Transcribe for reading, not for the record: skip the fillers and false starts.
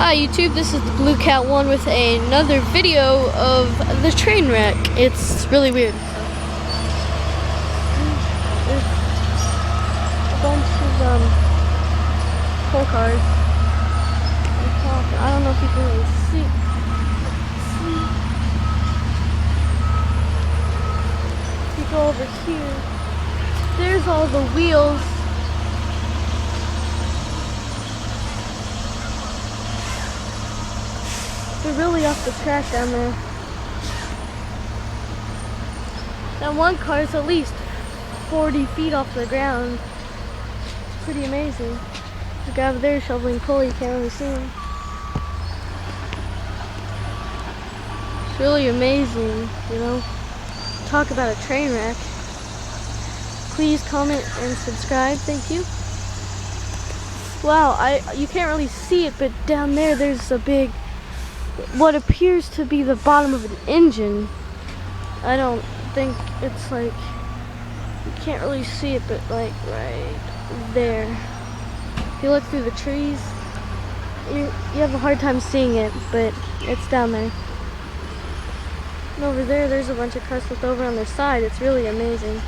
Hi YouTube, this is the Blue Cat 1 with another video of the train wreck. It's really weird. There's a bunch of coal cars on top. I don't know if you can really see. If you go over here, there's all the wheels. They're really off the track down there. That one car is at least 40 feet off the ground. It's pretty amazing. The guy over there shoveling coal, you can't really see him. It's really amazing, you know. Talk about a train wreck. Please comment and subscribe, thank you. Wow, you can't really see it, but down there there's a big, what appears to be the bottom of an engine. I don't think it's like, you can't really see it, but like right there. If you look through the trees, you have a hard time seeing it, but it's down there. And over there, there's a bunch of cars flipped over on their side. It's really amazing.